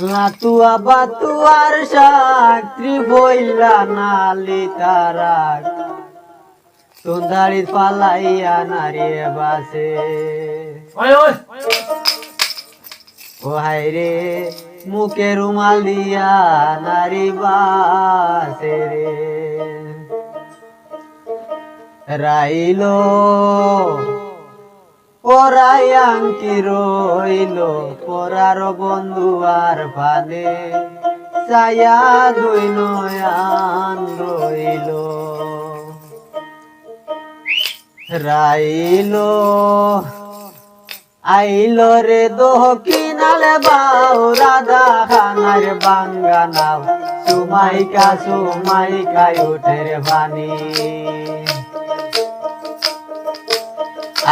লাতুয়া বাতুয়ার সাত্রী বইলা নালি তারাক তুন্দাড়ি পালাইয়া নারিয়ে বাসে ও হাই রে মুখে রুমাল দিয়া নারী বাসে রে রাইলো পরাই আংটি রইল পরার বন্ধু আর ফানে ছায়া দুই নয়ান রইল রাইল আইল রে দোহ কিনালে বাউ রাধা খানার বাঙ্গা নাও সুমাইকা উঠের বাণী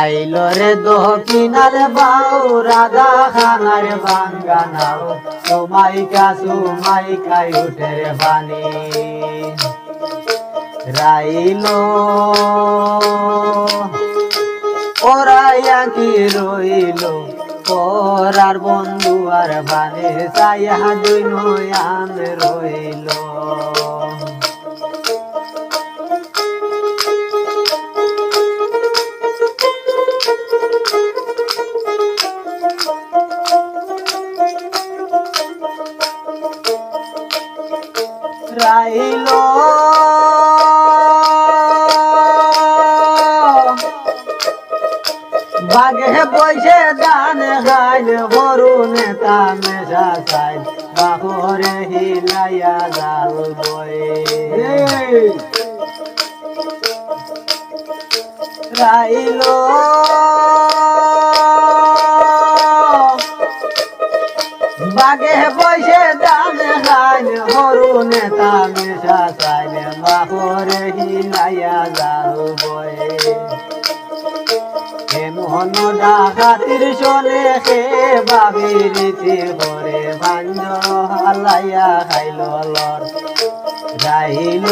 আইল রে দোহ কিনারে বাউ রাধা খানার বাঙ্গা নাও সুমাইকা উঠের বাণী রাইল ওরাইয়া কি রইল পরার বন্ধু আর বানে ছায়া দুই নয়ান রইল রাইল বাগে বইছে দান খাইল বরু নেতা মেশা চাইল বাহরে হিলাইয়া জাল বয়ে রাইল বাগে বইছে দান খাইল বরু নেতা মেশা চাইল বাহরে হিলাইয়া জাল বয়ে মোহন ডাকাতির শোনে সে বাবিরীতি করে ভাঞ্জ হালাইয়া খাইল লর যাইল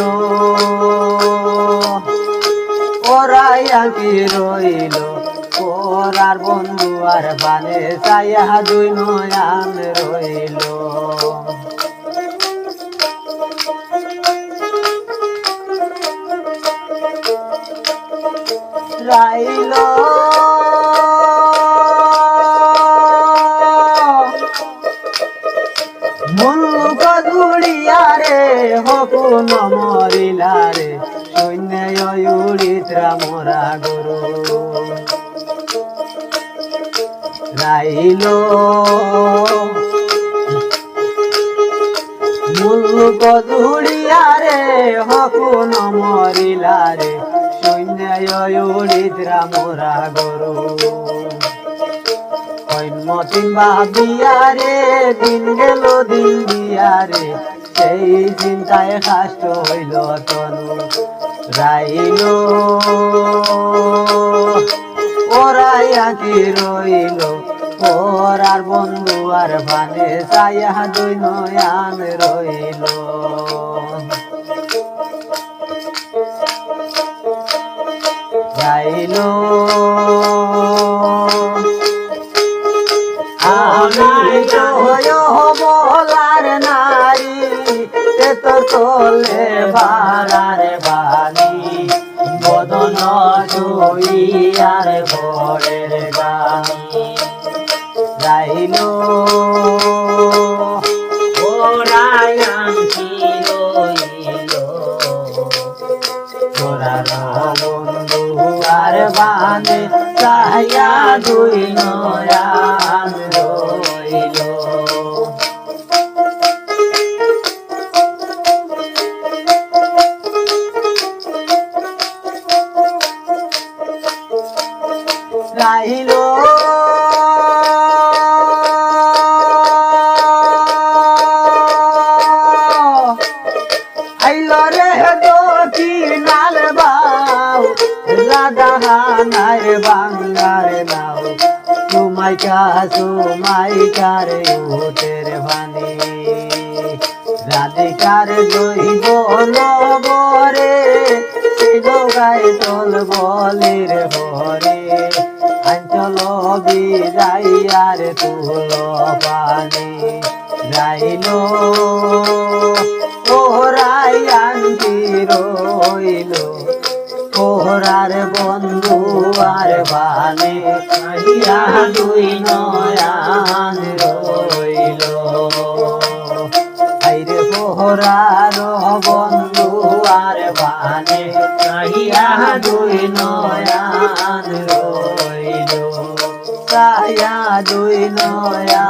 ওরাইয়া কি রইল ওরার বন্ধু আর বানে ছায়া দুই নয়ান রইল রাইল মুলুক দুড়িয়া রে হকুন মরিলা রে সৈন্য উড়িত্রা মোরা গুরু রাইল মুলুক দুড়িয়া রে হকুন মরিলা রে সৈন্য উড়িত্রা মোরা গুরু মতিন বাবিয়ারে দিন গেল দিন দিয়ারে সেই চিন্তায় কাষ্ট হইল তনু রাইল ওরাইয়া কি রইল ওরার বন্ধু আর ভানে ছায়া দুই নয়ান রইল রাইল আমি বলার নারী তোর তোলে ভাড়ার বাণী বদন জুইয়ার ভোরের গানি রাইল ওরায়াঙ্কি রইল তোরার বন্ধু আর বানে ছায়া দুই নয়ান রইল রাইল আইল রে দক্ষিণাল বাউ রাধা হানার বাংলার নাও সুমাইকার উঠের ভানি রাধিকার দৈব নবরে গায়ে তোল বলির ভরে আঞ্চল বিদাইয়ার তুল পানি যাইলো ওরাই আনতি রইল ওরার বন্ধু আর বানে ইয়া দুই নয়ান রইল আইরে ওরার বন্ধু আর বানে ইয়া দুই নয়ান রইল দুই নয়া